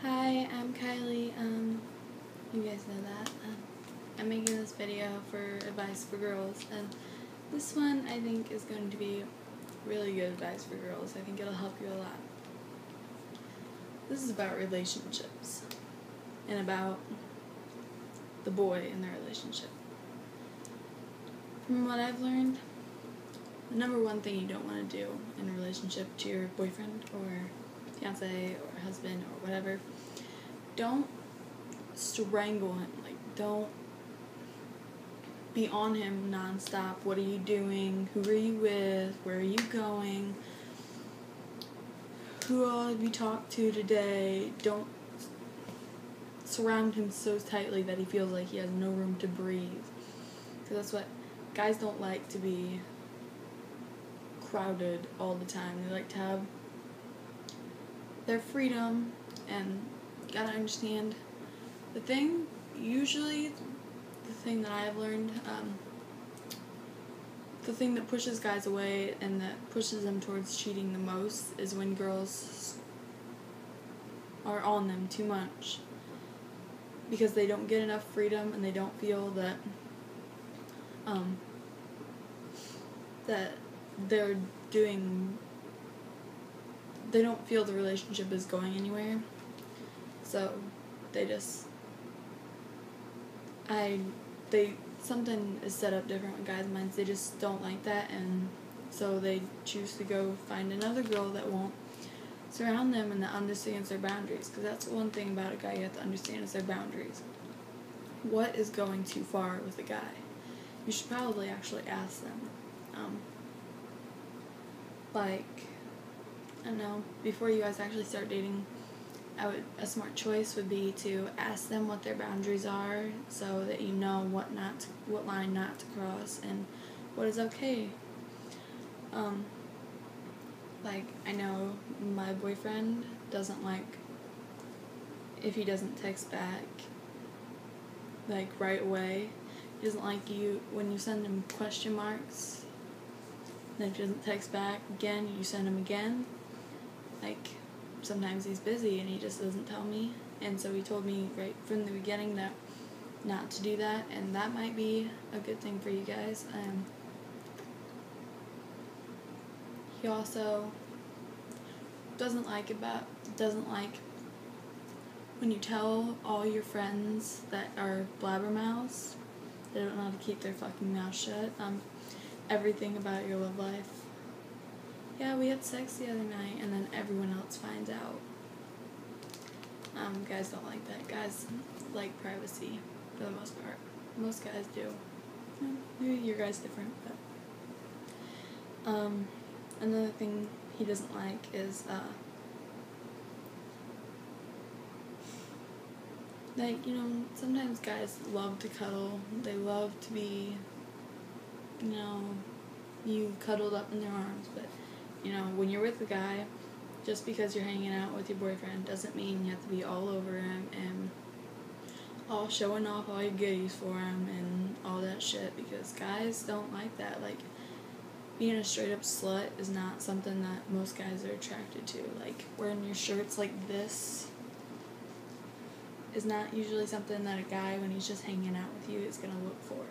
Hi, I'm Kylie. You guys know that. I'm making this video for advice for girls, and this one I think is going to be really good advice for girls. I think it'll help you a lot. This is about relationships and about the boy in the relationship. From what I've learned, the number one thing you don't want to do in a relationship to your boyfriend or fiance or husband or whatever, don't strangle him. Don't be on him nonstop. What are you doing? Who are you with? Where are you going? Who all have you talked to today? Don't surround him so tightly that he feels like he has no room to breathe. Because that's what guys don't like, to be crowded all the time. They like to have their freedom, and you gotta understand the thing that I have learned, the thing that pushes guys away and that pushes them towards cheating the most is when girls are on them too much because they don't get enough freedom and they don't feel that they don't feel the relationship is going anywhere. So something is set up different with guys' minds. They just don't like that, and so they choose to go find another girl that won't surround them and that understands their boundaries. Because that's one thing about a guy you have to understand, is their boundaries. What is going too far with a guy? You should probably actually ask them. I don't know, before you guys actually start dating, a smart choice would be to ask them what their boundaries are, so that you know what line not to cross and what is okay. I know my boyfriend doesn't like if he doesn't text back right away. He doesn't like when you send him question marks. Then if he doesn't text back again, you send him again. Sometimes he's busy and he just doesn't tell me, and so he told me right from the beginning that not to do that, and that might be a good thing for you guys. He also doesn't like when you tell all your friends that are blabbermouths, they don't know how to keep their fucking mouth shut, everything about your love life. Yeah, we had sex the other night, and then everyone else finds out. Guys don't like that. Guys like privacy, for the most part. Most guys do. Maybe your guy's different, but... another thing he doesn't like is, sometimes guys love to cuddle. They love to be, you cuddled up in their arms, but when you're with a guy, just because you're hanging out with your boyfriend doesn't mean you have to be all over him and all showing off all your goodies for him and all that shit, because guys don't like that. Being a straight up slut is not something that most guys are attracted to. Wearing your shirts like this is not usually something that a guy, when he's just hanging out with you, is gonna look for.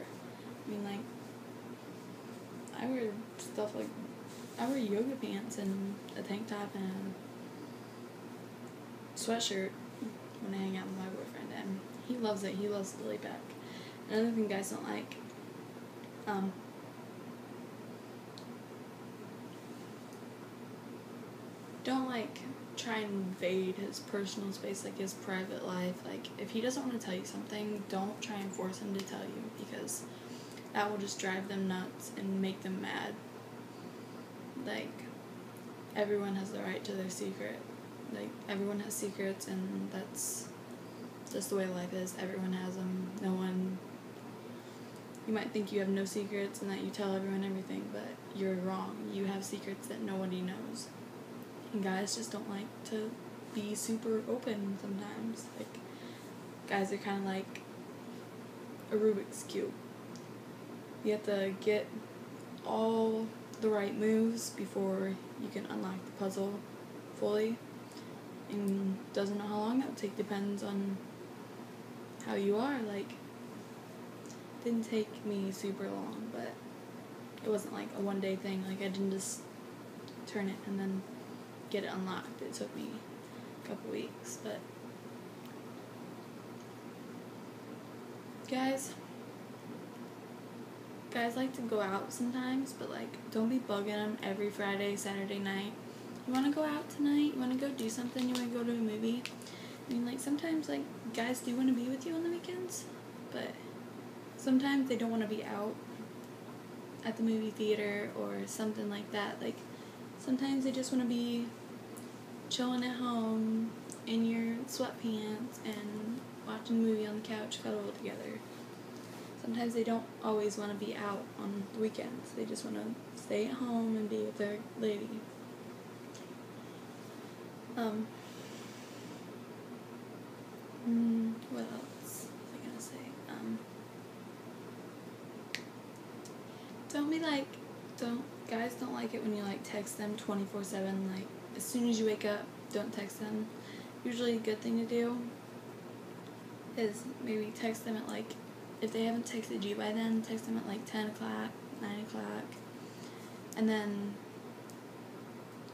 I wear stuff I wear yoga pants and a tank top and a sweatshirt when I hang out with my boyfriend, and he loves it. He loves to lay back. Another thing guys don't like, don't try and invade his personal space, his private life. If he doesn't want to tell you something, don't try and force him to tell you, because that will just drive them nuts and make them mad. Everyone has the right to their secret. Everyone has secrets, and that's just the way life is. Everyone has them. You might think you have no secrets and that you tell everyone everything, but you're wrong. You have secrets that nobody knows. And guys just don't like to be super open sometimes. Guys are kind of like a Rubik's Cube. You have to get all the right moves before you can unlock the puzzle fully. and doesn't know how long that would take. Depends on how you are. Like, it didn't take me super long, but it wasn't like a one-day thing. Like, I didn't just turn it and then get it unlocked. It took me a couple weeks, but guys like to go out sometimes, but like, don't be bugging them every Friday, Saturday night. You want to go out tonight? You want to go do something? You want to go to a movie? I mean, like, sometimes, like, guys do want to be with you on the weekends, but sometimes they don't want to be out at the movie theater or something like that. Like, sometimes they just want to be chilling at home in your sweatpants and watching a movie on the couch, cuddled together. Sometimes they don't always want to be out on the weekends. They just want to stay at home and be with their lady. What else was I gonna say? Guys don't like it when you, like, text them 24/7, like, as soon as you wake up, don't text them. Usually a good thing to do is maybe text them at, like, if they haven't texted you by then, text them at, like, 10 o'clock, 9 o'clock, and then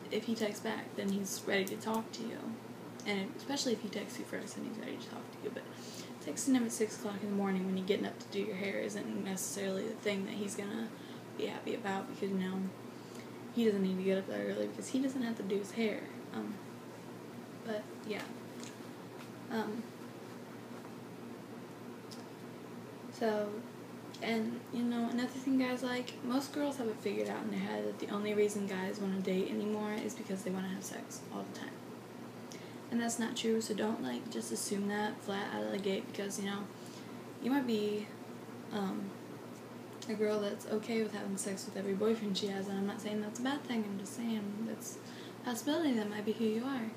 if he texts back, then he's ready to talk to you. And especially if he texts you first, then he's ready to talk to you. But texting him at 6 o'clock in the morning when you're getting up to do your hair isn't necessarily the thing that he's gonna be happy about, because, you know, he doesn't need to get up that early because he doesn't have to do his hair. But yeah. So, and, you know, another thing guys like, most girls have it figured out in their head that the only reason guys want to date anymore is because they want to have sex all the time. And that's not true, so don't, like, just assume that flat out of the gate, because, you know, you might be a girl that's okay with having sex with every boyfriend she has, and I'm not saying that's a bad thing, I'm just saying that's a possibility, that might be who you are.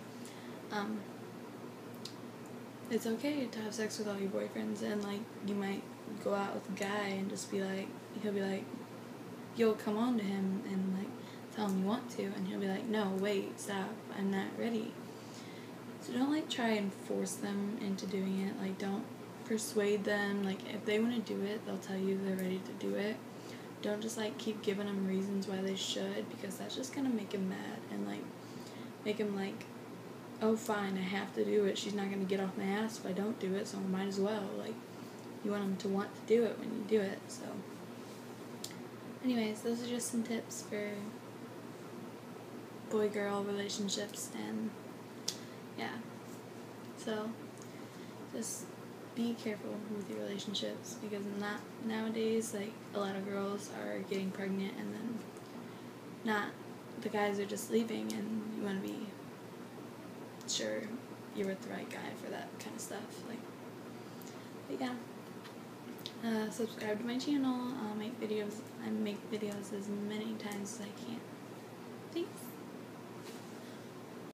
It's okay to have sex with all your boyfriends, and, like, you might go out with a guy and just be like, he'll be like, you'll come on to him and, like, tell him you want to, and he'll be like, no, wait, stop, I'm not ready. So don't, like, try and force them into doing it. Like, don't persuade them. Like, if they want to do it, they'll tell you they're ready to do it. Don't just, like, keep giving them reasons why they should, because that's just gonna make him mad and, like, make him like, oh, fine, I have to do it. She's not gonna get off my ass if I don't do it, so I might as well. Like, you want them to want to do it when you do it. So anyways, those are just some tips for boy-girl relationships, and yeah, so just be careful with your relationships, because nowadays, like, a lot of girls are getting pregnant, and then the guys are just leaving, and you want to be sure you're with the right guy for that kind of stuff. Like, but yeah, subscribe to my channel. I make videos as many times as I can. Thanks.